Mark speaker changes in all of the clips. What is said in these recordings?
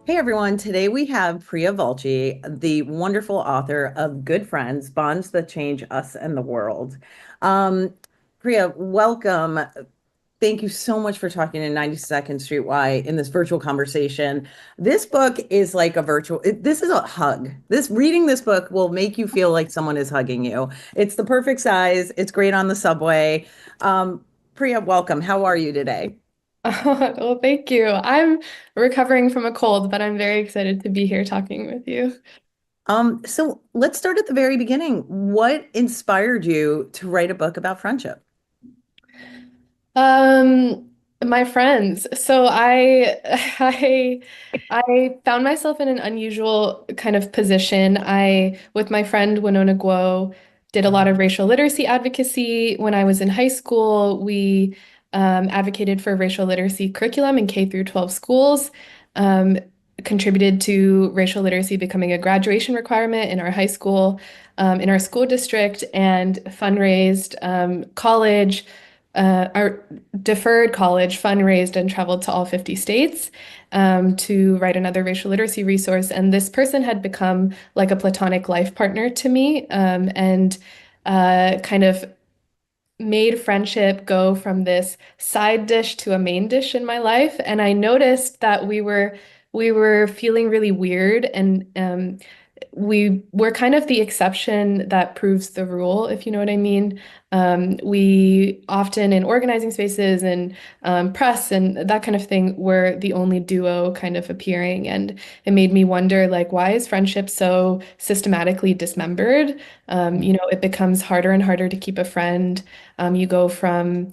Speaker 1: Hey everyone, today we have Priya Vulchi, the wonderful author of Good Friends, Bonds That Change Us and the World. Um, Priya, welcome. Thank you so much for talking to 92nd Street Y in this virtual conversation. This book is like a this is a hug. Reading this book will make you feel like someone is hugging you. It's the perfect size. It's great on the subway. Priya, welcome. How are you today?
Speaker 2: Well, thank you. I'm recovering from a cold, but I'm very excited to be here talking with you.
Speaker 1: So let's start at the very beginning. What inspired you to write a book about friendship?
Speaker 2: Um, my friends. I found myself in an unusual kind of position. With my friend Winona Guo, did a lot of racial literacy advocacy. When I was in high school, we advocated for racial literacy curriculum in K through 12 schools. Um, Contributed to racial literacy becoming a graduation requirement in our high school, in our school district, and fundraised college. Our deferred college fundraised and traveled to all 50 states to write another racial literacy resource. And this person had become like a platonic life partner to me and kind of made friendship go from this side dish to a main dish in my life. And I noticed that we were feeling really weird and we were kind of the exception that proves the rule, if you know what I mean. We often in organizing spaces and press and that kind of thing were the only duo kind of appearing. And it made me wonder, like, why is friendship so systematically dismembered? It becomes harder and harder to keep a friend. You go from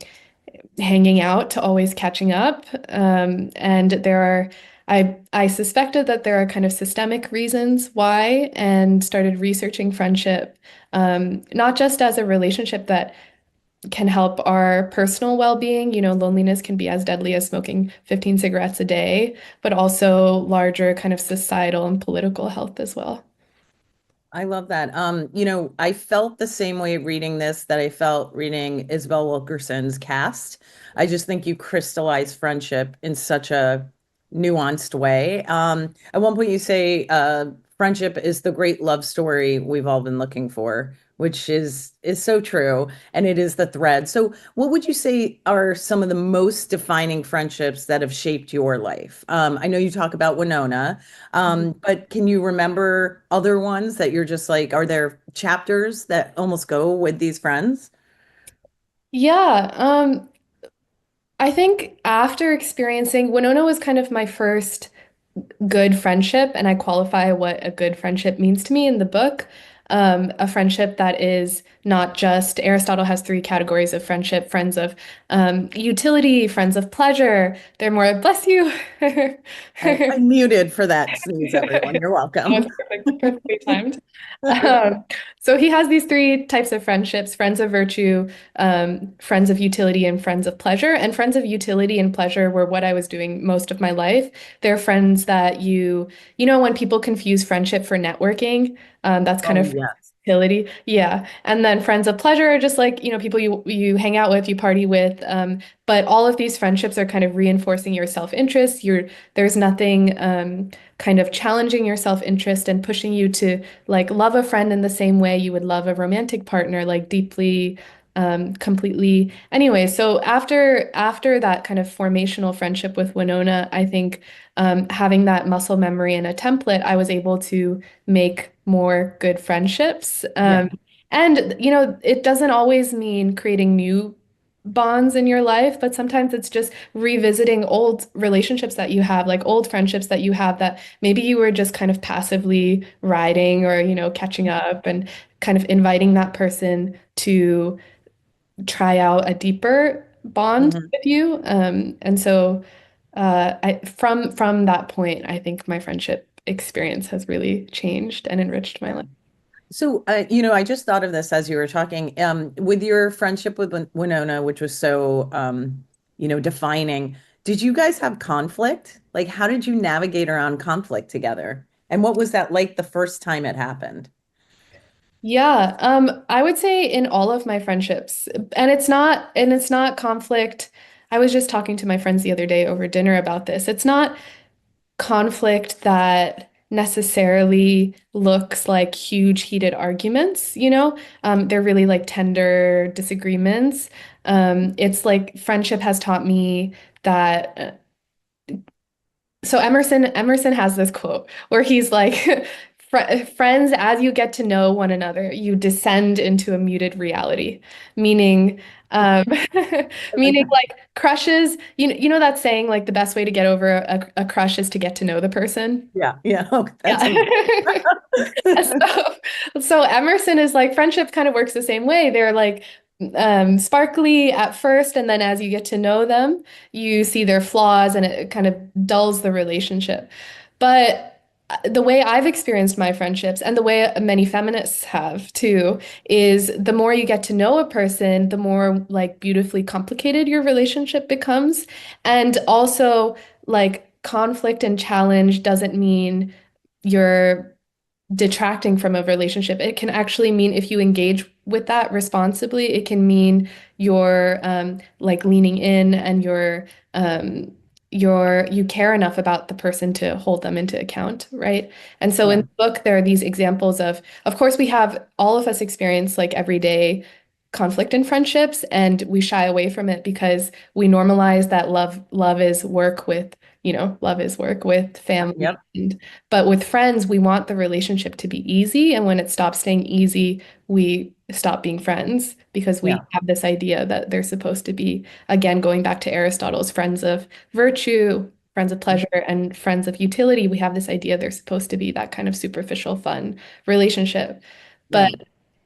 Speaker 2: hanging out to always catching up. And I suspected that there are kind of systemic reasons why, and started researching friendship, not just as a relationship that can help our personal well-being. Loneliness can be as deadly as smoking 15 cigarettes a day, but also larger kind of societal and political health as well.
Speaker 1: I love that. I felt the same way reading this that I felt reading Isabel Wilkerson's Cast. I just think you crystallize friendship in such a nuanced way. At one point you say friendship is the great love story we've all been looking for, which is so true, and it is the thread. So, what would you say are some of the most defining friendships that have shaped your life? I know you talk about Winona. But can you remember other ones that you're just like, are there chapters that almost go with these friends?
Speaker 2: Yeah, I think after experiencing Winona was kind of my first good friendship, and I qualify what a good friendship means to me in the book. A friendship that is not just, Aristotle has three categories of friendship: friends of utility, friends of pleasure. They're more, bless you.
Speaker 1: I muted for that sneeze, everyone. You're
Speaker 2: That
Speaker 1: welcome.
Speaker 2: was perfectly timed. Um, so he has these three types of friendships: friends of virtue, friends of utility, and friends of pleasure. And friends of utility and pleasure were what I was doing most of my life. They're friends that when people confuse friendship for networking, that's kind
Speaker 1: Oh,
Speaker 2: of
Speaker 1: yes.
Speaker 2: utility. Yeah. And then friends of pleasure are just like, people you hang out with, you party with. But all of these friendships are kind of reinforcing your self-interest. There's nothing kind of challenging your self-interest and pushing you to like love a friend in the same way you would love a romantic partner, like deeply, completely. Anyway, so after that kind of formational friendship with Winona, I think having that muscle memory and a template, I was able to make more good friendships.
Speaker 1: Yeah.
Speaker 2: And it doesn't always mean creating new bonds in your life, but sometimes it's just revisiting old relationships that you have, like old friendships that you have that maybe you were just kind of passively riding or, catching up, and kind of inviting that person to try out a deeper bond
Speaker 1: Mhm.
Speaker 2: with you. And so from that point, I think my friendship experience has really changed and enriched my life.
Speaker 1: So, I just thought of this as you were talking, with your friendship with Winona, which was so, defining. Did you guys have conflict? Like, how did you navigate around conflict together? And what was that like the first time it happened?
Speaker 2: Yeah, I would say in all of my friendships, and it's not conflict. I was just talking to my friends the other day over dinner about this. It's not conflict that necessarily looks like huge heated arguments, you know? They're really like tender disagreements. It's like friendship has taught me that so Emerson has this quote where he's like, Friends, as you get to know one another, you descend into a muted reality," meaning, um,
Speaker 1: I like
Speaker 2: meaning
Speaker 1: that.
Speaker 2: like crushes. You know that saying like the best way to get over a crush is to get to know the person.
Speaker 1: Yeah, yeah. Oh, that's
Speaker 2: Yeah.
Speaker 1: amazing.
Speaker 2: So Emerson is like friendship kind of works the same way. They're like sparkly at first, and then as you get to know them, you see their flaws and it kind of dulls the relationship. But the way I've experienced my friendships and the way many feminists have too is the more you get to know a person, the more like beautifully complicated your relationship becomes. And also like conflict and challenge doesn't mean you're detracting from a relationship. It can actually mean if you engage with that responsibly, it can mean you're like leaning in and you care enough about the person to hold them into account, right? And so in
Speaker 1: Yeah,
Speaker 2: the book, there are these examples of course, we have all of us experience like everyday conflict in friendships, and we shy away from it because we normalize that love is work with, love is work with family.
Speaker 1: yep,
Speaker 2: But with friends, we want the relationship to be easy. And when it stops staying easy, we stop being friends because we
Speaker 1: yeah,
Speaker 2: have this idea that they're supposed to be, again, going back to Aristotle's friends of virtue, friends of pleasure, and friends of utility. We have this idea they're supposed to be that kind of superficial, fun relationship. But
Speaker 1: yeah,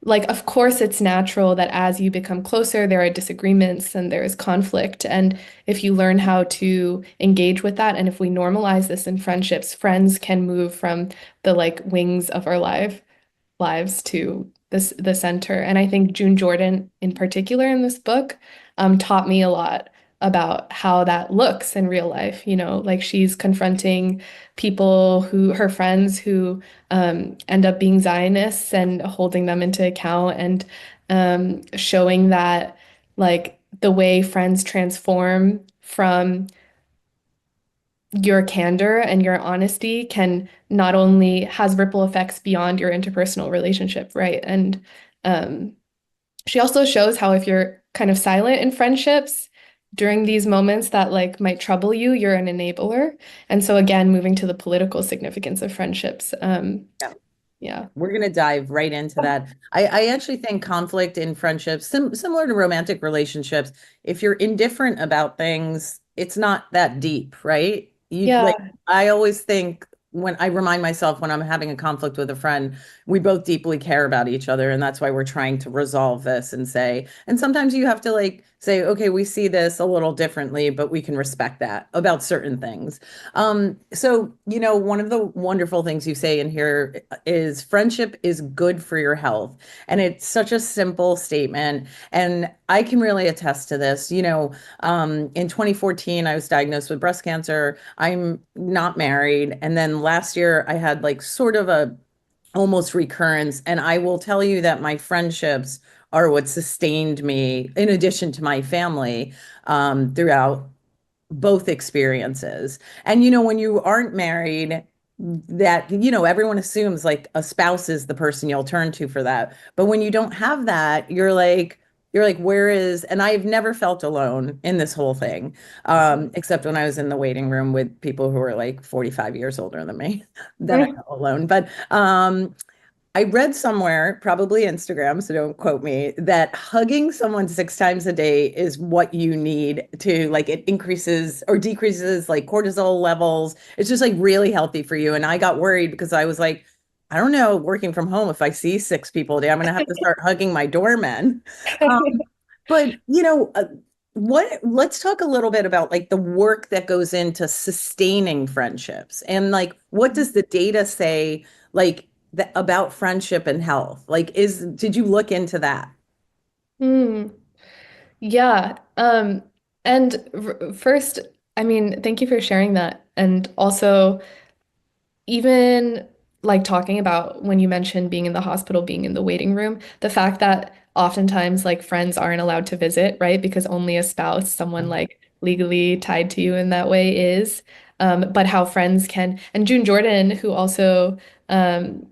Speaker 2: like, of course, it's natural that as you become closer, there are disagreements and there is conflict. And if you learn how to engage with that, and if we normalize this in friendships, friends can move from the like wings of our lives to the center. And I think June Jordan, in particular, in this book, taught me a lot about how that looks in real life. Like she's confronting people her friends who end up being Zionists and holding them into account and showing that like the way friends transform from your candor and your honesty can not only has ripple effects beyond your interpersonal relationship, right? And um, she also shows how if you're kind of silent in friendships during these moments that like might trouble you, you're an enabler. And so again, moving to the political significance of friendships.
Speaker 1: yeah.
Speaker 2: Yeah.
Speaker 1: We're going to dive right into that. I actually think conflict in friendships, similar to romantic relationships, if you're indifferent about things, it's not that deep, right? You like,
Speaker 2: Yeah.
Speaker 1: I always think when I remind myself when I'm having a conflict with a friend, we both deeply care about each other. And that's why we're trying to resolve this and say, and sometimes you have to like say, okay, we see this a little differently, but we can respect that about certain things. So, one of the wonderful things you say in here is friendship is good for your health. And it's such a simple statement. And I can really attest to this. In 2014, I was diagnosed with breast cancer. I'm not married. And then last year, I had like sort of a almost recurrence. And I will tell you that my friendships are what sustained me, in addition to my family, throughout both experiences. And when you aren't married, that everyone assumes like a spouse is the person you'll turn to for that. But when you don't have that, you're like, where is, and I've never felt alone in this whole thing, except when I was in the waiting room with people who were like 45 years older than me. Then I felt alone. But I read somewhere, probably Instagram, so don't quote me, that hugging someone 6 times a day is what you need to like it increases or decreases like cortisol levels. It's just like really healthy for you. And I got worried because I was like, I don't know, working from home, if I see 6 people a day, I'm gonna have to start hugging my doorman. But let's talk a little bit about like the work that goes into sustaining friendships and like what does the data say like about friendship and health? Like did you look into that?
Speaker 2: Hmm. Yeah. And first, I mean, thank you for sharing that. And also, even like talking about when you mentioned being in the hospital, being in the waiting room, the fact that oftentimes like friends aren't allowed to visit, right? Because only a spouse, someone like legally tied to you in that way is, but how friends can. And June Jordan, who also um,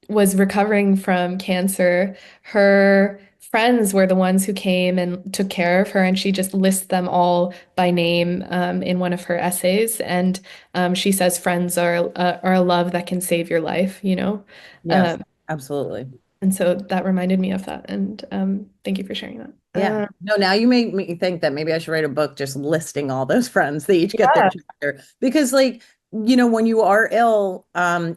Speaker 2: was recovering from cancer, her friends were the ones who came and took care of her, and she just lists them all by name in one of her essays. And she says friends are a love that can save your life, you know?
Speaker 1: Yes,
Speaker 2: Um,
Speaker 1: absolutely.
Speaker 2: and so that reminded me of that. And thank you for sharing that.
Speaker 1: Yeah. No, now you make me think that maybe I should write a book just listing all those friends. They each get their
Speaker 2: Yeah.
Speaker 1: chapter. Because like, when you are ill,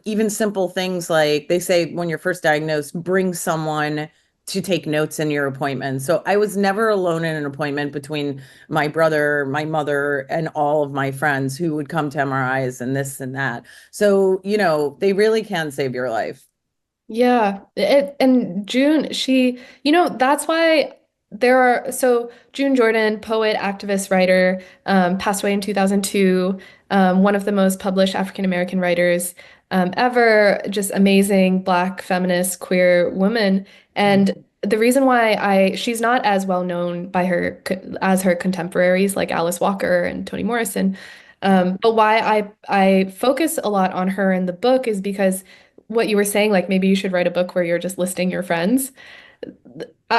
Speaker 1: even simple things like they say when you're first diagnosed, bring someone to take notes in your appointment. So I was never alone in an appointment between my brother, my mother, and all of my friends who would come to MRIs and this and that. So, they really can save your life.
Speaker 2: Yeah, and June, that's why so June Jordan, poet, activist, writer, passed away in 2002, one of the most published African American writers ever, just amazing Black feminist queer woman.
Speaker 1: Mhm.
Speaker 2: And the reason why she's not as well known by as her contemporaries like Alice Walker and Toni Morrison. But why I focus a lot on her in the book is because what you were saying, like maybe you should write a book where you're just listing your friends.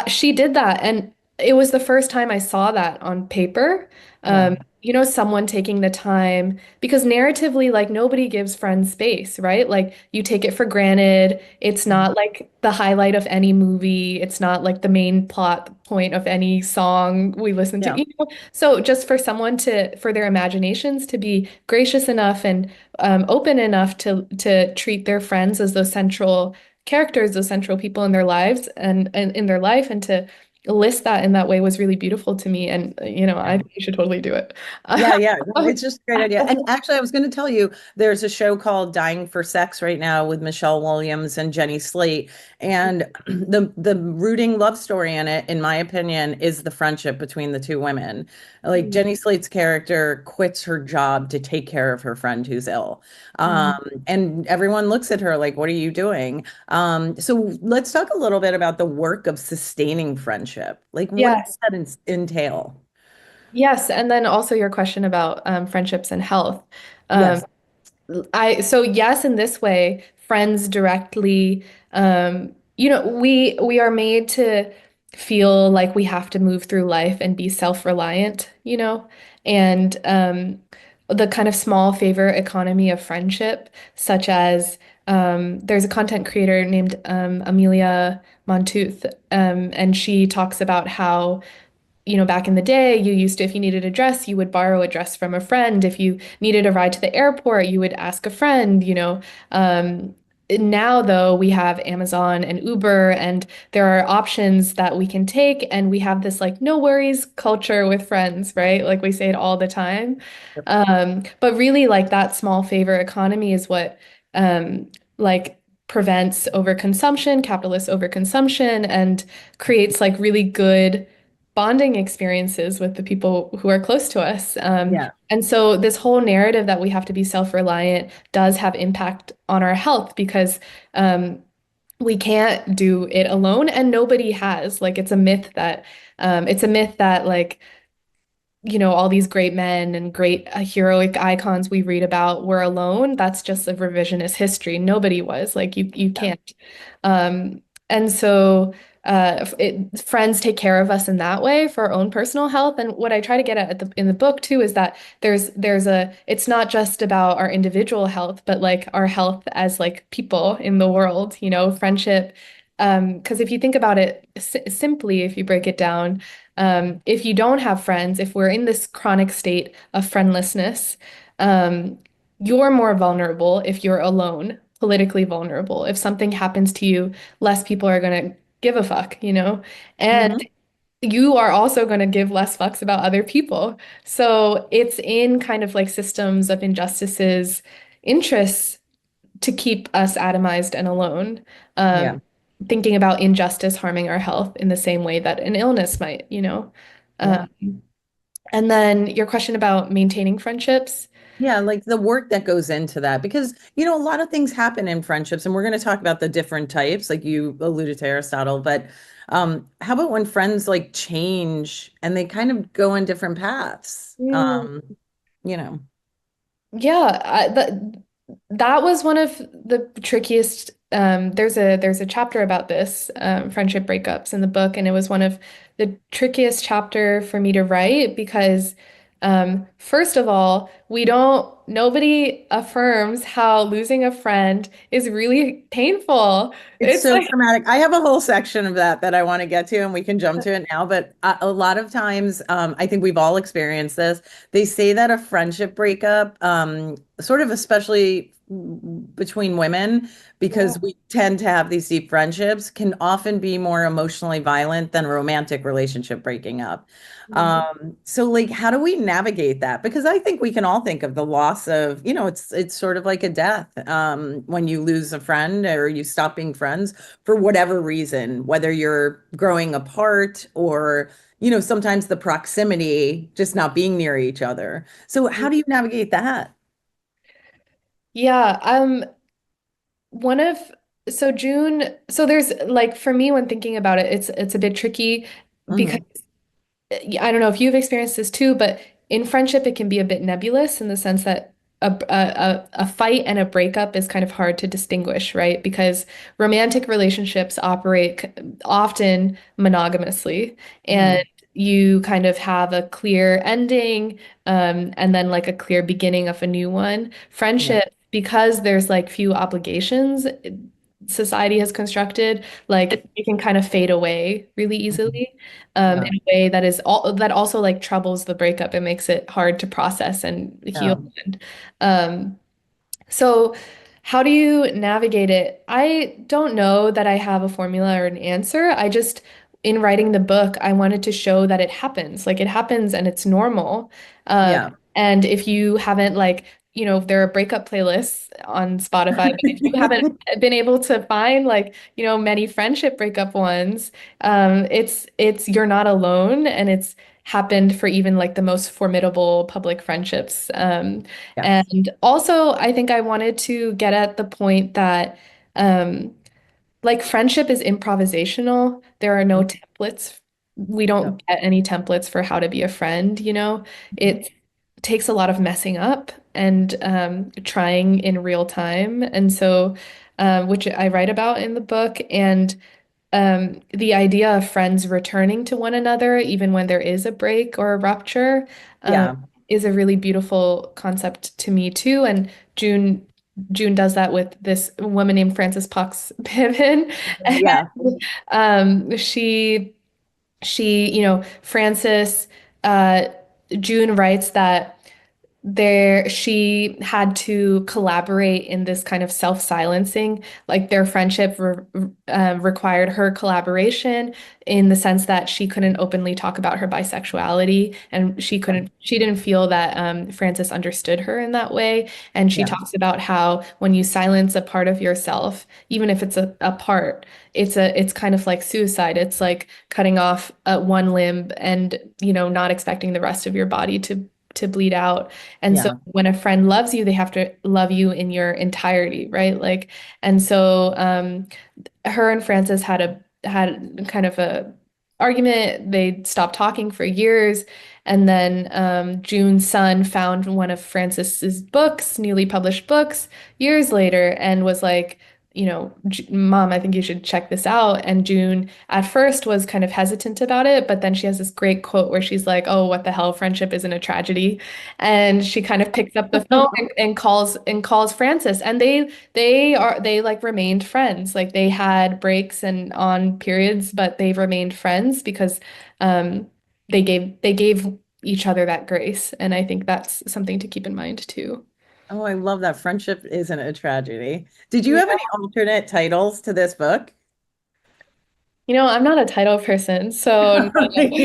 Speaker 2: She did that, and it was the first time I saw that on paper.
Speaker 1: Yeah.
Speaker 2: Someone taking the time because narratively, like nobody gives friends space, right? Like you take it for granted. It's not like the highlight of any movie. It's not like the main plot point of any song we listen to,
Speaker 1: Yeah.
Speaker 2: So just for someone for their imaginations to be gracious enough and open enough to treat their friends as those central characters, those central people in their lives and in their life, and to list that in that way was really beautiful to me. And I
Speaker 1: Yeah.
Speaker 2: think you should totally do it.
Speaker 1: Yeah, yeah. No, it's just a great idea. And actually, I was going to tell you, there's a show called Dying for Sex right now with Michelle Williams and Jenny Slate. And the rooting love story in it, in my opinion, is the friendship between the two women. Like Jenny Slate's character quits her job to take care of her friend who's ill. Um,
Speaker 2: Mhm.
Speaker 1: and everyone looks at her like, what are you doing? So let's talk a little bit about the work of sustaining friendship. Like, what does
Speaker 2: Yes.
Speaker 1: that entail?
Speaker 2: Yes. And then also your question about friendships and health. Um,
Speaker 1: Yes.
Speaker 2: so yes, in this way, friends directly, we are made to feel like we have to move through life and be self-reliant, and the kind of small favor economy of friendship, such as there's a content creator named Amelia Montooth, and she talks about how back in the day, you used to, if you needed a dress, you would borrow a dress from a friend. If you needed a ride to the airport, you would ask a friend. Now, though, we have Amazon and Uber, and there are options that we can take, and we have this like no worries culture with friends, right? Like we say it all the time. But really, like that small favor economy is what like prevents overconsumption, capitalist overconsumption, and creates like really good bonding experiences with the people who are close to us.
Speaker 1: Yeah.
Speaker 2: And so this whole narrative that we have to be self-reliant does have impact on our health because um, we can't do it alone, and nobody has. Like it's a myth that like all these great men and great heroic icons we read about were alone. That's just a revisionist history. Nobody was. Like you can't. Um, and so friends take care of us in that way for our own personal health. And what I try to get at in the book too is that it's not just about our individual health, but like our health as like people in the world, friendship. Because if you think about it simply, if you break it down, if you don't have friends, if we're in this chronic state of friendlessness, um, you're more vulnerable if you're alone, politically vulnerable. If something happens to you, less people are going to give a fuck, And
Speaker 1: Hmm.
Speaker 2: you are also going to give less fucks about other people. So it's in kind of like systems of injustices, interests to keep us atomized and alone.
Speaker 1: Yeah.
Speaker 2: Thinking about injustice harming our health in the same way that an illness might.
Speaker 1: Yeah.
Speaker 2: And then your question about maintaining friendships.
Speaker 1: Yeah, like the work that goes into that, because a lot of things happen in friendships, and we're going to talk about the different types, like you alluded to Aristotle, but how about when friends like change and they kind of go on different paths?
Speaker 2: Mm.
Speaker 1: You know.
Speaker 2: Yeah, that was one of the trickiest. There's a chapter about this, friendship breakups in the book, and it was one of the trickiest chapter for me to write because, first of all, nobody affirms how losing a friend is really painful.
Speaker 1: It's
Speaker 2: It's
Speaker 1: so
Speaker 2: like,
Speaker 1: traumatic. I have a whole section of that I want to get to, and we can jump to it now. But a lot of times, I think we've all experienced this. They say that a friendship breakup, sort of especially between women,
Speaker 2: yeah.
Speaker 1: because we tend to have these deep friendships, can often be more emotionally violent than a romantic relationship breaking up. So like how do we navigate that? Because I think we can all think of the loss of, it's sort of like a death, when you lose a friend or you stop being friends for whatever reason, whether you're growing apart or, sometimes the proximity, just not being near each other. So how do you navigate that?
Speaker 2: Yeah, one of so June, so there's like for me when thinking about it, it's a bit tricky because
Speaker 1: Hmm.
Speaker 2: I don't know if you've experienced this too, but in friendship, it can be a bit nebulous in the sense that a fight and a breakup is kind of hard to distinguish, right? Because romantic relationships operate often monogamously, and
Speaker 1: Hmm.
Speaker 2: you kind of have a clear ending, and then like a clear beginning of a new one.
Speaker 1: Yeah.
Speaker 2: Friendship, because there's like few obligations society has constructed, like it can kind of fade away really
Speaker 1: Mhm.
Speaker 2: easily
Speaker 1: Yeah.
Speaker 2: in a way that also like troubles the breakup. It makes it hard to process and heal.
Speaker 1: Yeah.
Speaker 2: And um, so how do you navigate it? I don't know that I have a formula or an answer. I just, in writing the book, I wanted to show that it happens. Like it happens and it's normal. Um,
Speaker 1: Yeah.
Speaker 2: and if you haven't like, there are breakup playlists on Spotify, but if you haven't been able to find like, many friendship breakup ones, you're not alone and it's happened for even like the most formidable public friendships.
Speaker 1: Yes.
Speaker 2: And also, I think I wanted to get at the point that, um, like, friendship is improvisational. There are no templates. We
Speaker 1: Yeah.
Speaker 2: don't get any templates for how to be a friend, you know? It takes a lot of messing up and trying in real time. And so, which I write about in the book. And the idea of friends returning to one another, even when there is a break or a rupture, um,
Speaker 1: Yeah.
Speaker 2: is a really beautiful concept to me too. And June does that with this woman named Frances Pucks Piven.
Speaker 1: Yeah.
Speaker 2: And Frances, uh, June writes that she had to collaborate in this kind of self-silencing, like their friendship required her collaboration in the sense that she couldn't openly talk about her bisexuality, and she didn't feel that Frances understood her in that way. And she
Speaker 1: Yeah.
Speaker 2: talks about how when you silence a part of yourself, even if it's a part, it's kind of like suicide. It's like cutting off one limb and not expecting the rest of your body to bleed out. And so
Speaker 1: Yeah.
Speaker 2: when a friend loves you, they have to love you in your entirety, right? Like, and so her and Frances had kind of a argument. They stopped talking for years. And then June's son found one of Frances's books, newly published books, years later, and was like, Mom, I think you should check this out. And June at first was kind of hesitant about it, but then she has this great quote where she's like, "Oh, what the hell? Friendship isn't a tragedy." And she kind of picks up the phone and calls Frances, and they like remained friends. Like they had breaks and on periods, but they've remained friends because um, they gave each other that grace, and I think that's something to keep in mind too.
Speaker 1: Oh, I love that. Friendship isn't a tragedy. Did you
Speaker 2: Yeah.
Speaker 1: have any alternate titles to this book?
Speaker 2: I'm not a title person, so no.
Speaker 1: It's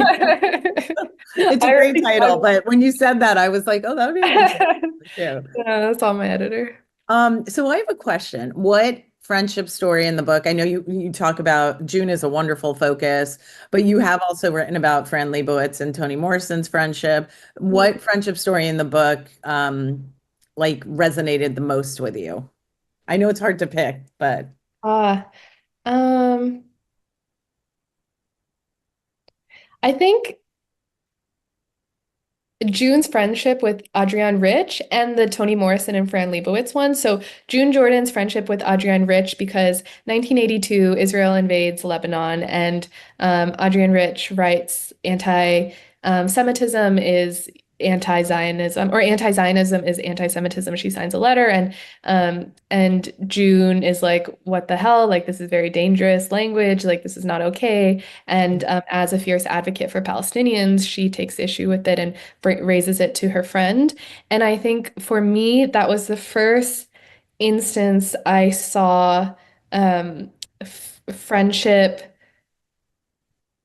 Speaker 1: a
Speaker 2: I
Speaker 1: great
Speaker 2: already
Speaker 1: title, but when you said that, I was like, oh, that would be a good title too.
Speaker 2: Yeah, that's all my editor.
Speaker 1: So I have a question. What friendship story in the book? I know you talk about June is a wonderful focus, but you have also written about Fran Lebowitz and Toni Morrison's friendship. What friendship story in the book like resonated the most with you? I know it's hard to pick, but
Speaker 2: Ah, um, I think June's friendship with Adrienne Rich and the Toni Morrison and Fran Lebowitz one. So June Jordan's friendship with Adrienne Rich because 1982 Israel invades Lebanon and Adrienne Rich writes anti-Semitism is anti-Zionism or anti-Zionism is anti-Semitism. She signs a letter and June is like, what the hell? Like this is very dangerous language. Like this is not okay. And as a fierce advocate for Palestinians, she takes issue with it and raises it to her friend. And I think for me, that was the first instance I saw friendship,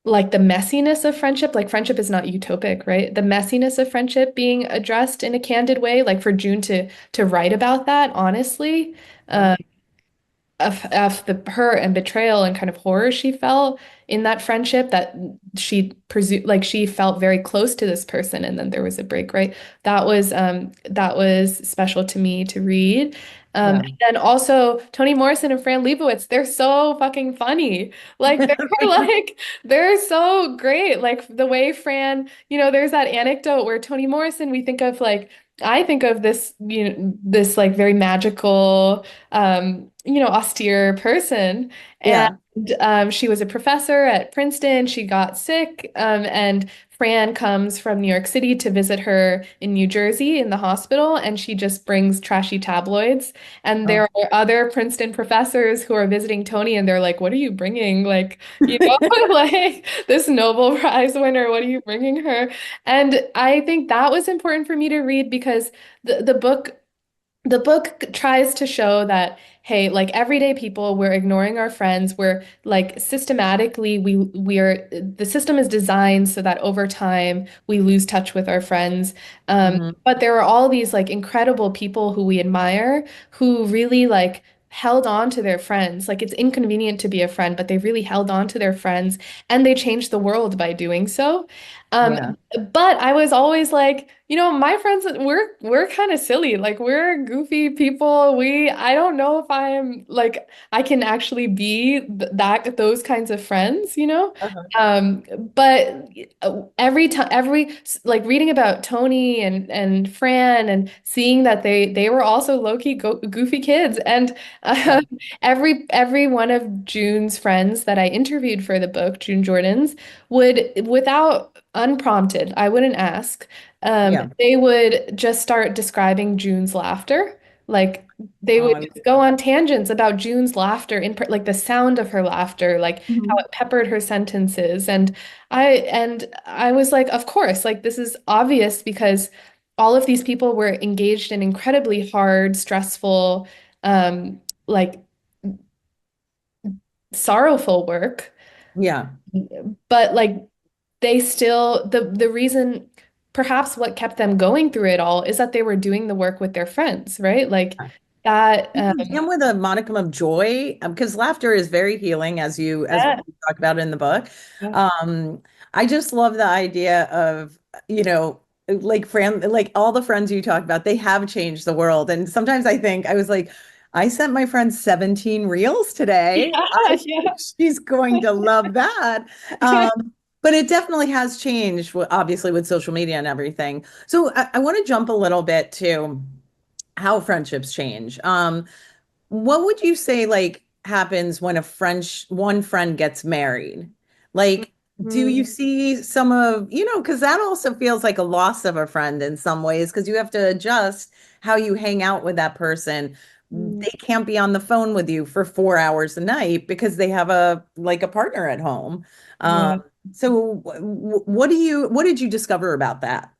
Speaker 2: like the messiness of friendship. Like friendship is not utopic, right? The messiness of friendship being addressed in a candid way, like for June to write about that honestly.
Speaker 1: yeah,
Speaker 2: Um, of the hurt and betrayal and kind of horror she felt in that friendship that she presumed like she felt very close to this person and then there was a break, right? That was special to me to read.
Speaker 1: yeah.
Speaker 2: And then also Toni Morrison and Fran Lebowitz, they're so fucking funny. Like they're like they're so great. Like the way Fran, there's that anecdote where Toni Morrison, we think of like I think of this, this like very magical austere person. And
Speaker 1: Yeah.
Speaker 2: she was a professor at Princeton. She got sick, and Fran comes from New York City to visit her in New Jersey in the hospital, and she just brings trashy tabloids. And there
Speaker 1: Oh.
Speaker 2: are other Princeton professors who are visiting Toni, and they're like, "What are you bringing? Like, like this Nobel Prize winner, what are you bringing her?" And I think that was important for me to read because the book tries to show that, hey, like everyday people, we're ignoring our friends. We're like systematically, the system is designed so that over time we lose touch with our friends.
Speaker 1: Mhm.
Speaker 2: But there are all these like incredible people who we admire who really like held on to their friends. Like it's inconvenient to be a friend, but they really held on to their friends and they changed the world by doing so. Um,
Speaker 1: Yeah.
Speaker 2: but I was always like, my friends, we're kind of silly. Like we're goofy people. I don't know if I'm like I can actually be those kinds of friends.
Speaker 1: Uh-huh.
Speaker 2: Um, but every time, like reading about Toni and Fran and seeing that they were also low-key goofy kids. And
Speaker 1: Yeah.
Speaker 2: um, every one of June's friends that I interviewed for the book, June Jordan's, would without unprompted, I wouldn't ask.
Speaker 1: Yeah.
Speaker 2: They would just start describing June's laughter. Like they
Speaker 1: Oh,
Speaker 2: would just go on tangents about June's laughter like the sound of her laughter, like how
Speaker 1: Mhm.
Speaker 2: it peppered her sentences. And I was like, of course, like this is obvious because all of these people were engaged in incredibly hard, stressful, like sorrowful work.
Speaker 1: Yeah.
Speaker 2: But like they still the reason perhaps what kept them going through it all is that they were doing the work with their friends, right? Like that
Speaker 1: And with a modicum of joy, because laughter is very healing, as
Speaker 2: yeah,
Speaker 1: we talk about in the book.
Speaker 2: yeah,
Speaker 1: Um, I just love the idea of, like all the friends you talk about, they have changed the world. And sometimes I think I was like, I sent my friend 17 reels today. I think
Speaker 2: yeah,
Speaker 1: she's going to love that.
Speaker 2: yeah.
Speaker 1: But it definitely has changed, obviously, with social media and everything. So I want to jump a little bit to how friendships change. What would you say like happens when one friend gets married? Like, do you
Speaker 2: Mhm.
Speaker 1: see some of, because that also feels like a loss of a friend in some ways, because you have to adjust how you hang out with that person. They can't be on the phone with you for 4 hours a night because they have a partner at home. Um,
Speaker 2: Yeah.
Speaker 1: so what did you discover about that?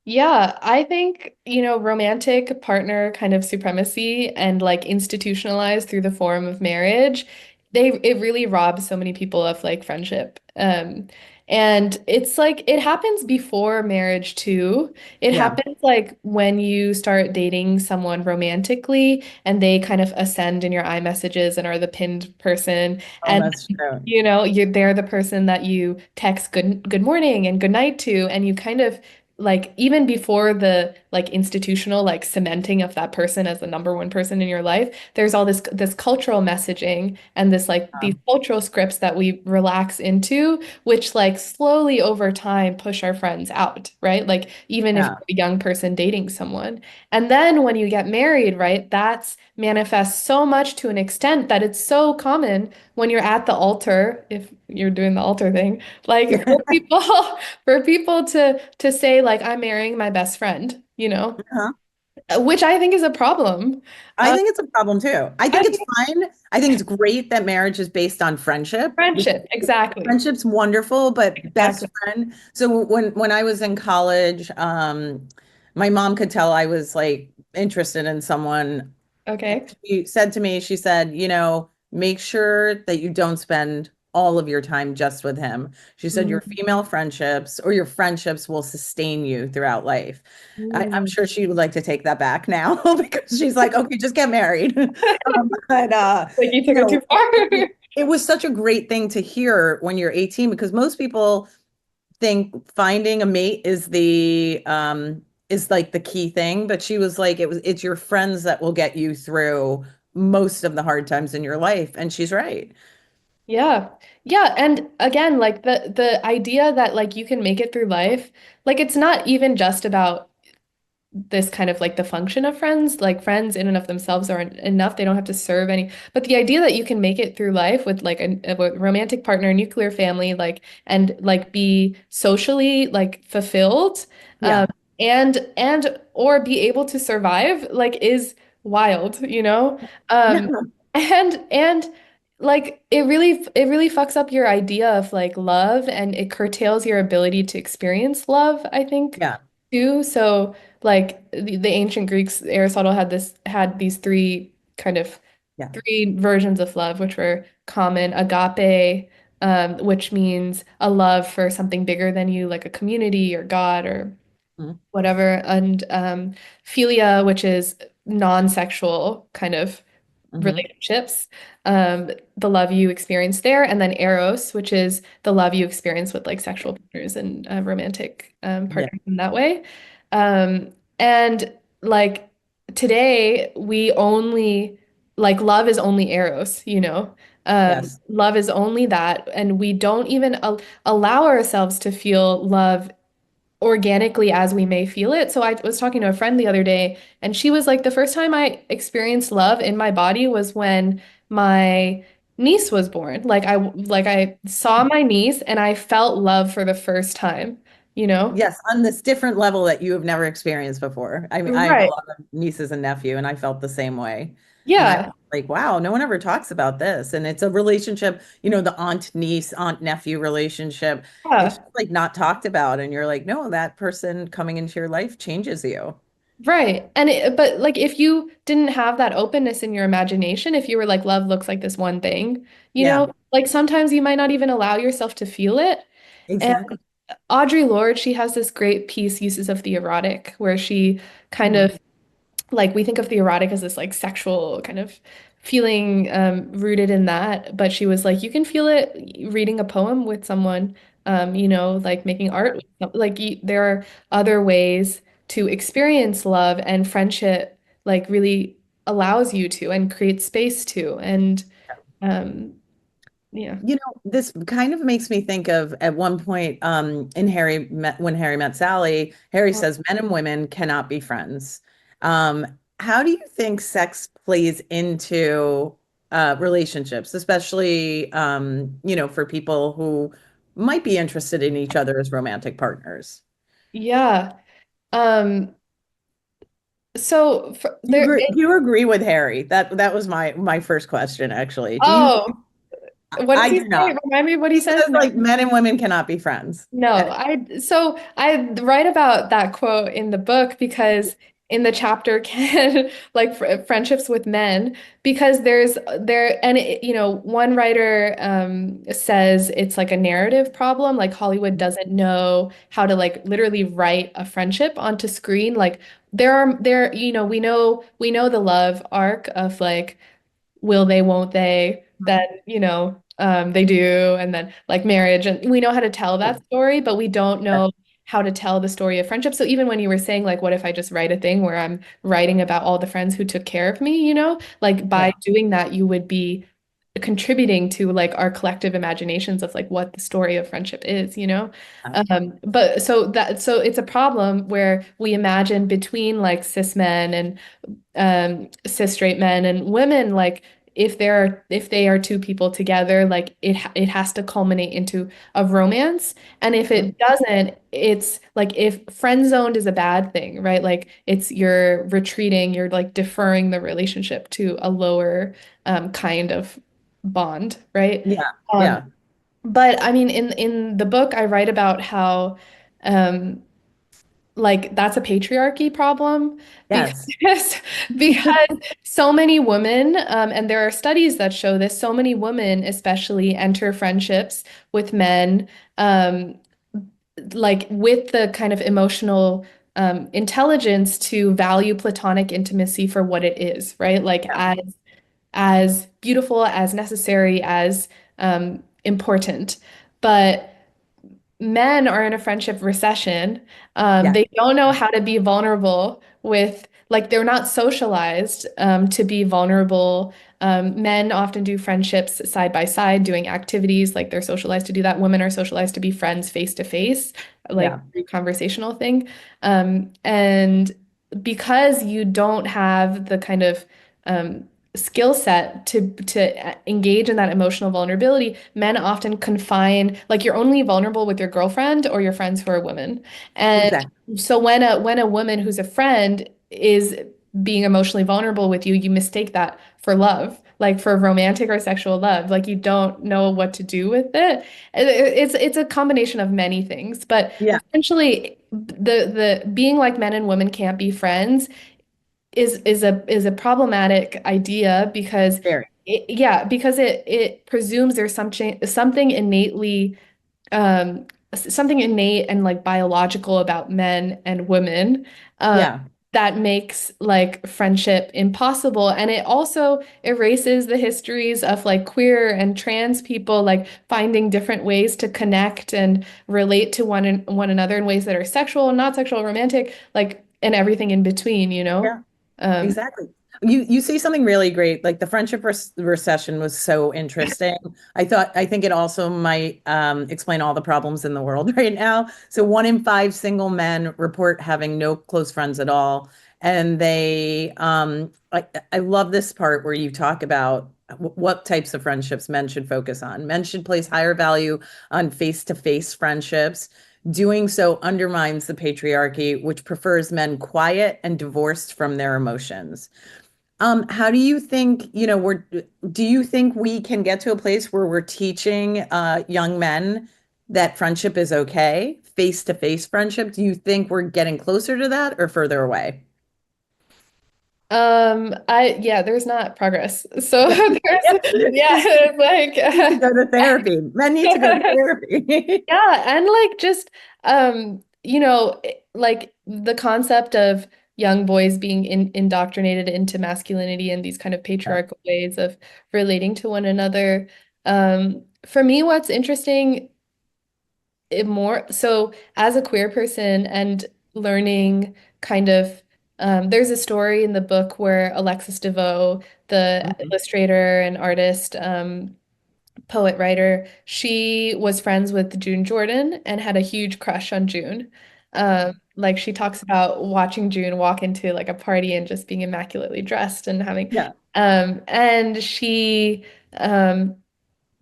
Speaker 2: Yeah, I think, romantic partner kind of supremacy and like institutionalized through the form of marriage, it really robs so many people of like friendship. And it's like it happens before marriage too. It
Speaker 1: Yeah.
Speaker 2: happens like when you start dating someone romantically and they kind of ascend in your iMessages and are the pinned person.
Speaker 1: Oh,
Speaker 2: And
Speaker 1: that's true.
Speaker 2: they're the person that you text good morning and good night to, and you kind of like even before like institutional like cementing of that person as the number one person in your life, there's all this cultural messaging and this like these
Speaker 1: Um,
Speaker 2: cultural scripts that we relax into, which like slowly over time push our friends out, right? Like even if
Speaker 1: yeah.
Speaker 2: you're a young person dating someone. And then when you get married, right, that's manifests so much to an extent that it's so common when you're at the altar, if you're doing the altar thing, like for people for people to say like I'm marrying my best friend,
Speaker 1: Uh-huh.
Speaker 2: which I think is a problem.
Speaker 1: I
Speaker 2: Um,
Speaker 1: think it's a problem too. I
Speaker 2: I
Speaker 1: think it's
Speaker 2: think
Speaker 1: fine. I think it's great that marriage is based on friendship because
Speaker 2: friendship, exactly.
Speaker 1: friendship's wonderful, but best
Speaker 2: Exactly.
Speaker 1: friend. So when I was in college, my mom could tell I was like interested in someone.
Speaker 2: Okay.
Speaker 1: She said to me, she said, make sure that you don't spend all of your time just with him. She said, your
Speaker 2: Mm,
Speaker 1: female friendships or your friendships will sustain you throughout life. I'm
Speaker 2: mm.
Speaker 1: sure she would like to take that back now because she's like, okay, just get married. But
Speaker 2: Like you took it too
Speaker 1: no,
Speaker 2: far.
Speaker 1: it was such a great thing to hear when you're 18 because most people think finding a mate is like the key thing, but she was like it's your friends that will get you through most of the hard times in your life, and she's right.
Speaker 2: Yeah. Yeah, and again, like the idea that like you can make it through life, like it's not even just about this kind of like the function of friends, like friends in and of themselves are enough. They don't have to serve any, but the idea that you can make it through life with like a romantic partner, nuclear family, like and like be socially like fulfilled, um,
Speaker 1: Yeah.
Speaker 2: and or be able to survive, like is wild, you know? Um,
Speaker 1: No.
Speaker 2: and like it really fucks up your idea of like love and it curtails your ability to experience love, I think,
Speaker 1: Yeah.
Speaker 2: too. So like the ancient Greeks, Aristotle had these
Speaker 1: Yeah.
Speaker 2: three versions of love, which were common, agape, which means a love for something bigger than you, like a community or God or
Speaker 1: Mhm.
Speaker 2: whatever, and philia, which is non-sexual kind of
Speaker 1: Mhm.
Speaker 2: relationships, the love you experience there, and then eros, which is the love you experience with like sexual partners and romantic
Speaker 1: Yeah.
Speaker 2: partners in that way. And like today, we only like love is only eros, you know?
Speaker 1: Yes.
Speaker 2: Love is only that, and we don't even allow ourselves to feel love organically as we may feel it. So I was talking to a friend the other day, and she was like, the first time I experienced love in my body was when my niece was born. Like I saw my niece and I felt love for the first time, you know?
Speaker 1: Yes, on this different level that you have never experienced before. I mean, I have a
Speaker 2: Right.
Speaker 1: lot of nieces and nephew, and I felt the same way. And I
Speaker 2: Yeah.
Speaker 1: was like, wow, no one ever talks about this. And it's a relationship, the aunt niece, aunt nephew relationship. It's
Speaker 2: Yeah.
Speaker 1: just like not talked about. And you're like, no, that person coming into your life changes you.
Speaker 2: Right. But like if you didn't have that openness in your imagination, if you were like, love looks like this one thing,
Speaker 1: Yeah,
Speaker 2: like sometimes you might not even allow yourself to feel it. And
Speaker 1: exactly.
Speaker 2: Audre Lorde, she has this great piece, Uses of the Erotic, where she kind
Speaker 1: Mhm.
Speaker 2: of like we think of the erotic as this like sexual kind of feeling rooted in that, but she was like, you can feel it reading a poem with someone, like making art with like there are other ways to experience love and friendship like really allows you to and creates space to and um yeah.
Speaker 1: This kind of makes me think of at one point in when Harry met Sally, Harry says men and women cannot be friends. Um, how do you think sex plays into relationships, especially for people who might be interested in each other as romantic partners?
Speaker 2: Yeah. Um so there
Speaker 1: Do you agree with Harry? That was my first question, actually. Do you?
Speaker 2: oh, what does
Speaker 1: I
Speaker 2: he
Speaker 1: do
Speaker 2: say?
Speaker 1: not.
Speaker 2: Remind me what he
Speaker 1: He
Speaker 2: says.
Speaker 1: says like men and women cannot be friends.
Speaker 2: No, I write about that quote in the book because in the chapter can like friendships with men because one writer says it's like a narrative problem, like Hollywood doesn't know how to like literally write a friendship onto screen, like we know the love arc of like will they, won't they, then, they do, and then like marriage. And we know how to tell that story, but we don't know how to tell the story of friendship. So even when you were saying like, what if I just write a thing where I'm writing about all the friends who took care of me, like by
Speaker 1: Yeah.
Speaker 2: doing that, you would be contributing to like our collective imaginations of like what the story of friendship is. But so it's a problem where we imagine between like cis men and cis straight men and women, like if they are two people together, like it has to culminate into a romance. And if
Speaker 1: Mhm.
Speaker 2: it doesn't, it's like if friend zoned is a bad thing, right? Like it's you're retreating, you're like deferring the relationship to a lower kind of bond, right?
Speaker 1: Yeah.
Speaker 2: Um,
Speaker 1: Yeah.
Speaker 2: but I mean, in the book, I write about how um, like that's a patriarchy problem
Speaker 1: Yes.
Speaker 2: because because so many women and there are studies that show this, so many women especially enter friendships with men um, like with the kind of emotional intelligence to value platonic intimacy for what it is, right? Like
Speaker 1: Yeah.
Speaker 2: as beautiful, as necessary, as important. But men are in a friendship recession.
Speaker 1: Yeah.
Speaker 2: They don't know how to be vulnerable with, like, they're not socialized to be vulnerable. Men often do friendships side by side, doing activities, like they're socialized to do that. Women are socialized to be friends face to face, like
Speaker 1: Yeah.
Speaker 2: through conversational thing. And because you don't have the kind of um, skill set to engage in that emotional vulnerability, men often confine, like you're only vulnerable with your girlfriend or your friends who are women. And
Speaker 1: Exactly.
Speaker 2: so when a woman who's a friend is being emotionally vulnerable with you, you mistake that for love, like for romantic or sexual love. Like you don't know what to do with it. It's a combination of many things, but
Speaker 1: Yeah.
Speaker 2: essentially the being like men and women can't be friends is a problematic idea because
Speaker 1: Very.
Speaker 2: it presumes there's um something innate and like biological about men and women um
Speaker 1: Yeah.
Speaker 2: that makes like friendship impossible, and it also erases the histories of like queer and trans people like finding different ways to connect and relate to one another in ways that are sexual, not sexual, romantic, like and everything in between, you know?
Speaker 1: Yeah.
Speaker 2: Um,
Speaker 1: Exactly. You see something really great. Like the friendship recession was so interesting. I think it also might explain all the problems in the world right now. So 1 in 5 single men report having no close friends at all. And I love this part where you talk about what types of friendships men should focus on. Men should place higher value on face-to-face friendships. Doing so undermines the patriarchy, which prefers men quiet and divorced from their emotions. How do you think, do you think we can get to a place where we're teaching young men that friendship is okay, face-to-face friendship? Do you think we're getting closer to that or further away?
Speaker 2: yeah, there's not progress. So
Speaker 1: Yeah.
Speaker 2: there's, yeah, it's
Speaker 1: Need to
Speaker 2: like,
Speaker 1: go to therapy. Men need to go to therapy.
Speaker 2: yeah, and like just like the concept of young boys being indoctrinated into masculinity and these kind of
Speaker 1: Yeah.
Speaker 2: patriarchal ways of relating to one another. For me, what's interesting more so as a queer person and learning kind of there's a story in the book where Alexis DeVoe, the
Speaker 1: Mhm.
Speaker 2: illustrator and artist, poet writer, she was friends with June Jordan and had a huge crush on June. Like she talks about watching June walk into like a party and just being immaculately dressed and having
Speaker 1: Yeah.
Speaker 2: and she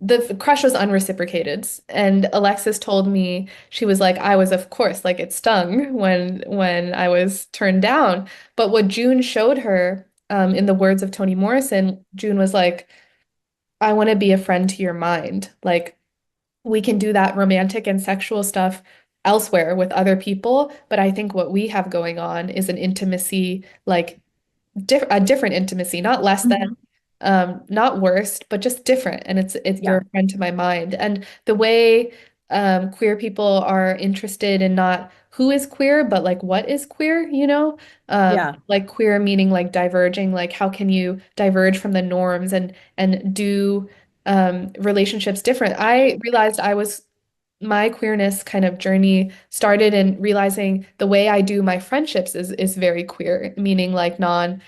Speaker 2: the crush was unreciprocated. And Alexis told me, she was like, I was, of course, like it stung when I was turned down. But what June showed her, in the words of Toni Morrison, June was like, I want to be a friend to your mind. Like we can do that romantic and sexual stuff elsewhere with other people, but I think what we have going on is an intimacy, like a different intimacy, not less than,
Speaker 1: Mhm.
Speaker 2: not worse, but just different. And it's you're
Speaker 1: Yeah.
Speaker 2: a friend to my mind. And the way queer people are interested in not who is queer, but like what is queer,
Speaker 1: Yeah.
Speaker 2: like queer meaning like diverging, like how can you diverge from the norms and do relationships different. I realized I was my queerness kind of journey started in realizing the way I do my friendships is very queer, meaning like non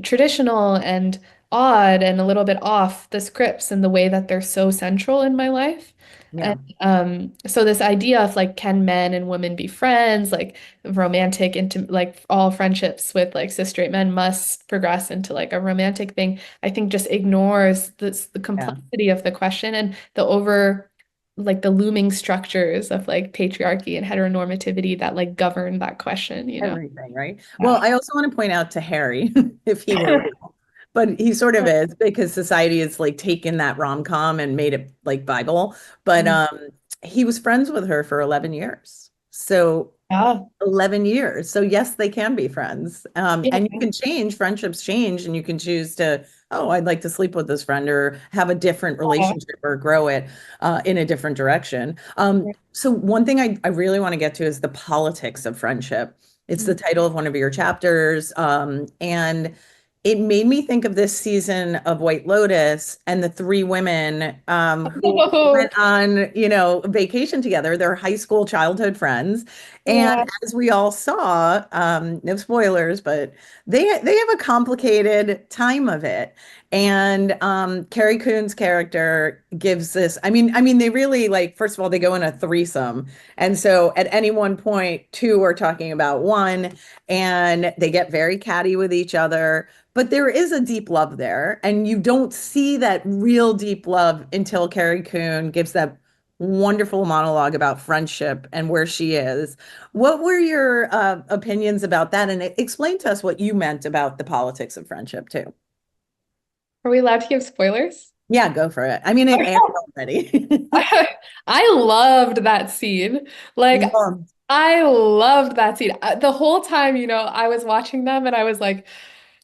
Speaker 2: traditional and odd and a little bit off the scripts and the way that they're so central in my life. And
Speaker 1: Yeah.
Speaker 2: so this idea of like, can men and women be friends? Like romantic into like all friendships with like cis straight men must progress into like a romantic thing. I think just ignores the
Speaker 1: Yeah.
Speaker 2: complexity of the question and the over like the looming structures of like patriarchy and heteronormativity that like govern that question, you know?
Speaker 1: Everything, right? Well,
Speaker 2: Yeah.
Speaker 1: I also want to point out to Harry, if he were real, but he sort of is because society has like taken that rom-com and made it like Bible. But he was friends with her for 11 years. So
Speaker 2: Yeah.
Speaker 1: 11 years. So yes, they can be friends.
Speaker 2: Yeah.
Speaker 1: And you can change, friendships change, and you can choose to, oh, I'd like to sleep with this friend or have a different relationship or grow it in a different direction. So one thing I really want to get to is the politics of friendship. It's the title of one of your chapters. And it made me think of this season of White Lotus and the three women who
Speaker 2: Oh,
Speaker 1: went on, vacation together. They're high school childhood friends. And
Speaker 2: yeah.
Speaker 1: as we all saw, no spoilers, but they have a complicated time of it. And Carrie Coon's character gives this. I mean, they really like. First of all, they go in a threesome, and so at any one point, two are talking about one, and they get very catty with each other. But there is a deep love there, and you don't see that real deep love until Carrie Coon gives that wonderful monologue about friendship and where she is. What were your opinions about that? And explain to us what you meant about the politics of friendship too.
Speaker 2: Are we allowed to give spoilers?
Speaker 1: Yeah, go for it. I mean, it aired already.
Speaker 2: I loved that scene. Like,
Speaker 1: Loved.
Speaker 2: I loved that scene. The whole time, I was watching them and I was like,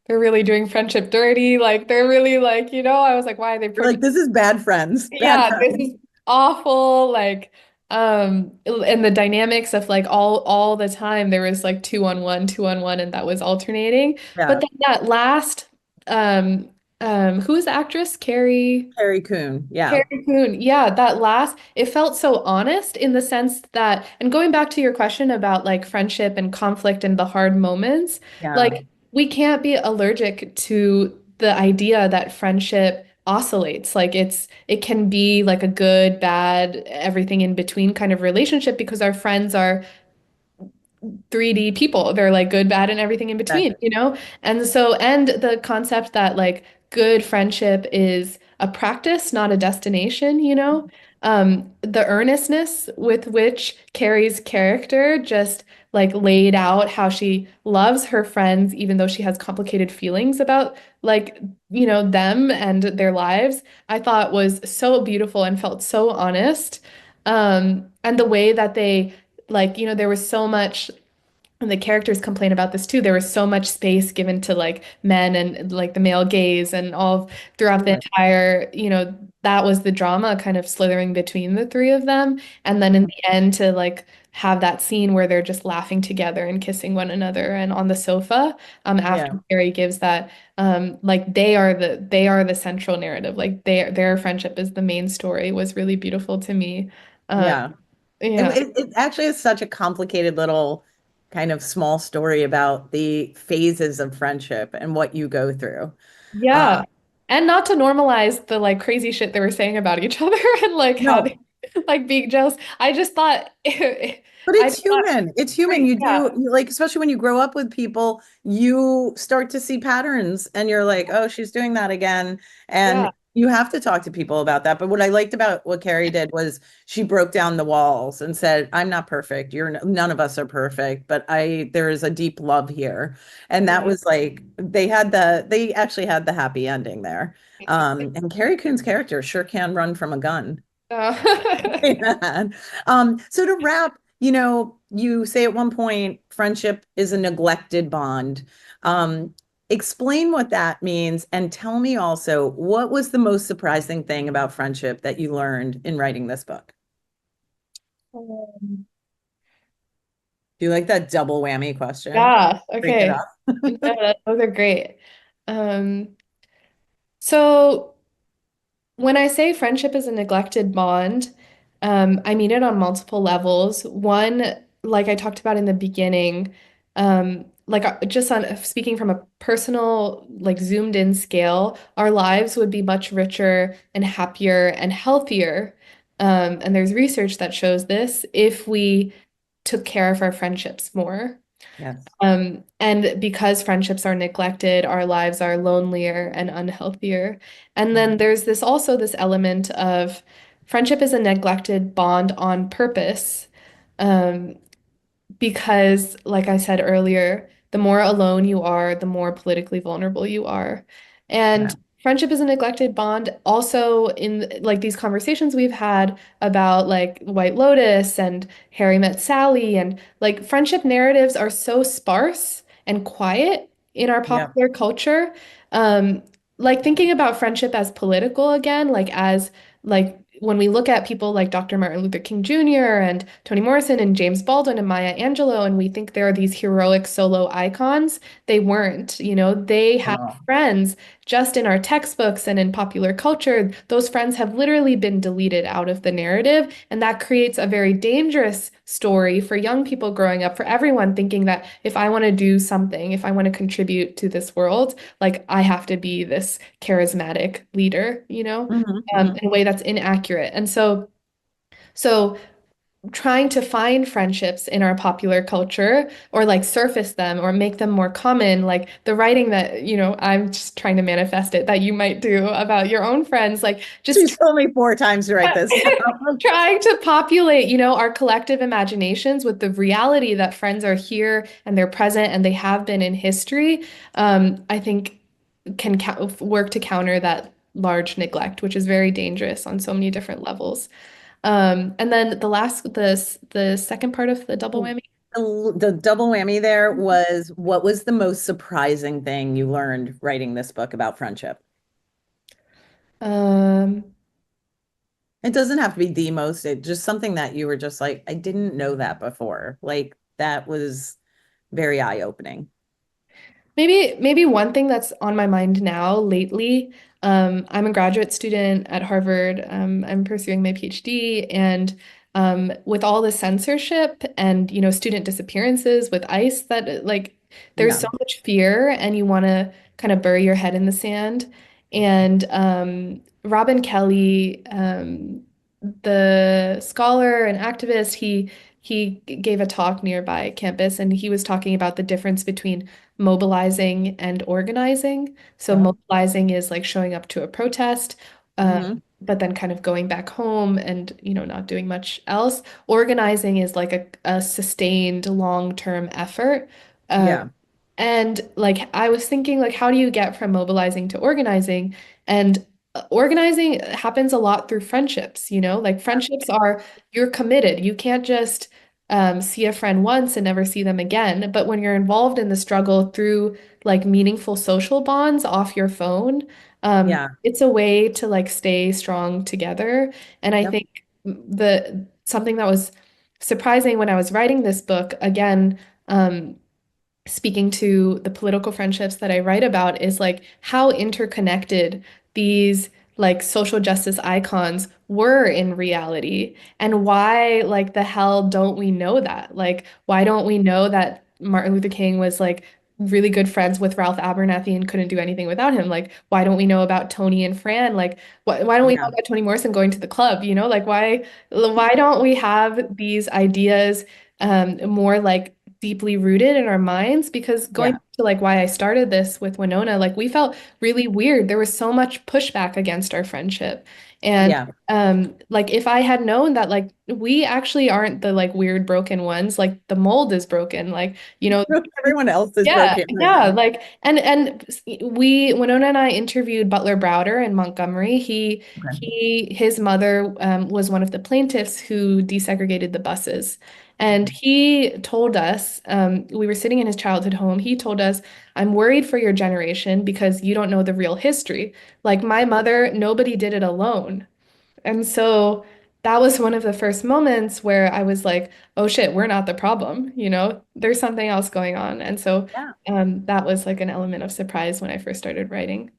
Speaker 2: they're really doing friendship dirty. Like, they're really like, I was like, why are they
Speaker 1: You're like, this is bad friends. Bad
Speaker 2: yeah, this
Speaker 1: friends.
Speaker 2: is awful. Like, and the dynamics of like all the time there was like two on one, and that was alternating. But
Speaker 1: Yeah.
Speaker 2: then that last, who is the actress?
Speaker 1: Carrie Coon. Yeah.
Speaker 2: Carrie Coon. Yeah, that last, it felt so honest in the sense that, and going back to your question about like friendship and conflict and the hard moments,
Speaker 1: Yeah.
Speaker 2: like we can't be allergic to the idea that friendship oscillates. Like it can be like a good, bad, everything in between kind of relationship because our friends are 3D people. They're like good, bad, and everything in between,
Speaker 1: Exactly.
Speaker 2: you know? And so, and the concept that like good friendship is a practice, not a destination, you know? The earnestness with which Carrie's character just like laid out how she loves her friends, even though she has complicated feelings about like, them and their lives, I thought was so beautiful and felt so honest. And the way that they like, there was so much and the characters complain about this too. There was so much space given to like men and like the male gaze and all throughout the
Speaker 1: Totally.
Speaker 2: entire, that was the drama kind of slithering between the three of them. And then in
Speaker 1: Mhm.
Speaker 2: the end to like have that scene where they're just laughing together and kissing one another and on the sofa, after
Speaker 1: Yeah.
Speaker 2: Carrie gives that, like they are the central narrative. Like their friendship is the main story was really beautiful to me. Um,
Speaker 1: Yeah. It,
Speaker 2: yeah.
Speaker 1: it, it actually is such a complicated little kind of small story about the phases of friendship and what you go through.
Speaker 2: Yeah. And not to normalize the like crazy shit they were saying about each other and like how
Speaker 1: No,
Speaker 2: they like being jealous. I just thought
Speaker 1: but
Speaker 2: I
Speaker 1: it's
Speaker 2: thought
Speaker 1: human. It's human.
Speaker 2: great.
Speaker 1: You
Speaker 2: Yeah.
Speaker 1: do like, especially when you grow up with people, you start to see patterns and you're like, oh, she's doing that again. And
Speaker 2: Yeah.
Speaker 1: you have to talk to people about that. But what I liked about what Carrie did was she broke down the walls and said, I'm not perfect. None of us are perfect, but there is a deep love here. And that
Speaker 2: Yeah.
Speaker 1: was like, they actually had the happy ending there. And Carrie Coon's character sure can run from a gun.
Speaker 2: Uh,
Speaker 1: Yeah. So to wrap, you say at one point, friendship is a neglected bond. Explain what that means and tell me also what was the most surprising thing about friendship that you learned in writing this book?
Speaker 2: um,
Speaker 1: Do you like that double whammy question?
Speaker 2: yeah.
Speaker 1: Break it
Speaker 2: Okay.
Speaker 1: up.
Speaker 2: No, those are great. Um, so when I say friendship is a neglected bond, I mean it on multiple levels. One, like I talked about in the beginning, just on speaking from a personal, like zoomed in scale, our lives would be much richer and happier and healthier. And there's research that shows this if we took care of our friendships more.
Speaker 1: Yes.
Speaker 2: And because friendships are neglected, our lives are lonelier and unhealthier. And then there's this element of friendship is a neglected bond on purpose. Um, because, like I said earlier, the more alone you are, the more politically vulnerable you are. And
Speaker 1: Yeah.
Speaker 2: friendship is a neglected bond also in like these conversations we've had about like White Lotus and Harry Met Sally and like friendship narratives are so sparse and quiet in our
Speaker 1: Yeah.
Speaker 2: popular culture. Um, like thinking about friendship as political again, like when we look at people like Dr. Martin Luther King Jr. and Toni Morrison and James Baldwin and Maya Angelou, and we think there are these heroic solo icons, they weren't. They
Speaker 1: At
Speaker 2: had
Speaker 1: all.
Speaker 2: friends just in our textbooks and in popular culture. Those friends have literally been deleted out of the narrative, and that creates a very dangerous story for young people growing up, for everyone thinking that if I want to do something, if I want to contribute to this world, like I have to be this charismatic leader,
Speaker 1: Hmm. Hmm.
Speaker 2: in a way that's inaccurate. And so trying to find friendships in our popular culture or like surface them or make them more common, like the writing that, I'm just trying to manifest it that you might do about your own friends, like
Speaker 1: She
Speaker 2: just
Speaker 1: told me 4 times to write this down.
Speaker 2: trying to populate, our collective imaginations with the reality that friends are here and they're present and they have been in history, I think can work to counter that large neglect, which is very dangerous on so many different levels. And then the second part of the double whammy.
Speaker 1: The double whammy there was, what was the most surprising thing you learned writing this book about friendship?
Speaker 2: Um,
Speaker 1: It doesn't have to be the most, it just something that you were just like, I didn't know that before. Like that was very eye-opening.
Speaker 2: maybe one thing that's on my mind now lately, I'm a graduate student at Harvard. I'm pursuing my PhD, and with all the censorship and student disappearances with ICE, that like there's
Speaker 1: Yeah.
Speaker 2: so much fear, and you want to kind of bury your head in the sand. And Robin Kelly, the scholar and activist, he gave a talk nearby campus, and he was talking about the difference between mobilizing and organizing. So
Speaker 1: Yeah.
Speaker 2: mobilizing is like showing up to a protest,
Speaker 1: Hmm.
Speaker 2: but then kind of going back home and, not doing much else. Organizing is like a sustained long-term effort. Uh,
Speaker 1: Yeah.
Speaker 2: and like I was thinking, like, how do you get from mobilizing to organizing? And organizing happens a lot through friendships, like friendships are you're committed. You can't just see a friend once and never see them again. But when you're involved in the struggle through like meaningful social bonds off your phone,
Speaker 1: Yeah.
Speaker 2: it's a way to like stay strong together. And I
Speaker 1: Yep.
Speaker 2: think the something that was surprising when I was writing this book, again, speaking to the political friendships that I write about is like how interconnected these like social justice icons were in reality and why like the hell don't we know that? Like why don't we know that Martin Luther King was like really good friends with Ralph Abernathy and couldn't do anything without him? Like why don't we know about Toni and Fran? Like why don't we know
Speaker 1: Yeah.
Speaker 2: about Toni Morrison going to the club? Like why don't we have these ideas more like deeply rooted in our minds because going
Speaker 1: Yeah.
Speaker 2: back to like why I started this with Winona, like we felt really weird. There was so much pushback against our friendship. And
Speaker 1: Yeah.
Speaker 2: like if I had known that like we actually aren't the like weird broken ones, like the mold is broken, like
Speaker 1: Everyone else is
Speaker 2: yeah,
Speaker 1: broken right
Speaker 2: yeah,
Speaker 1: now.
Speaker 2: like and we Winona and I interviewed Butler Browder in Montgomery.
Speaker 1: Okay.
Speaker 2: His mother was one of the plaintiffs who desegregated the buses. And he told us, we were sitting in his childhood home. He told us, I'm worried for your generation because you don't know the real history. Like my mother, nobody did it alone. And so that was one of the first moments where I was like, oh shit, we're not the problem, there's something else going on. And so
Speaker 1: Yeah.
Speaker 2: that was like an element of surprise when I first started writing.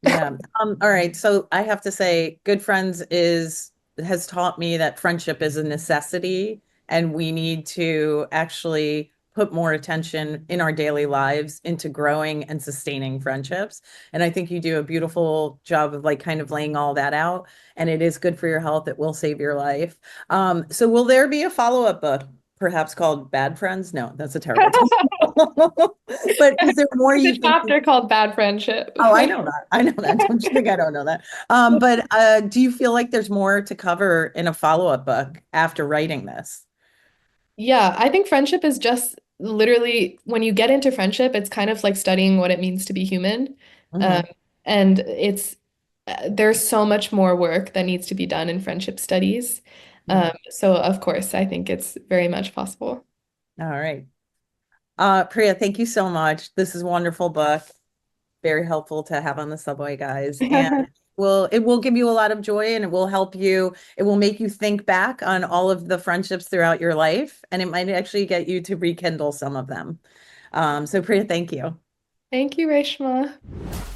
Speaker 1: Yeah. All right. So I have to say, Good Friends is has taught me that friendship is a necessity and we need to actually put more attention in our daily lives into growing and sustaining friendships. And I think you do a beautiful job of like kind of laying all that out. And it is good for your health. It will save your life. So will there be a follow-up book, perhaps called Bad Friends? No, that's a terrible title. But is there more
Speaker 2: There's
Speaker 1: you
Speaker 2: a
Speaker 1: think?
Speaker 2: chapter called Bad Friendship.
Speaker 1: Oh, I know that. I know that. Don't you think I don't know that? But do you feel like there's more to cover in a follow-up book after writing this?
Speaker 2: Yeah, I think friendship is just literally when you get into friendship, it's kind of like studying what it means to be human. Um,
Speaker 1: Hmm.
Speaker 2: and there's so much more work that needs to be done in friendship studies. So of course, I think it's very much possible.
Speaker 1: All right. Priya, thank you so much. This is a wonderful book. Very helpful to have on the subway, guys. And it will give you a lot of joy and it will help you. It will make you think back on all of the friendships throughout your life, and it might actually get you to rekindle some of them. So Priya, thank you.
Speaker 2: Thank you, Reshma.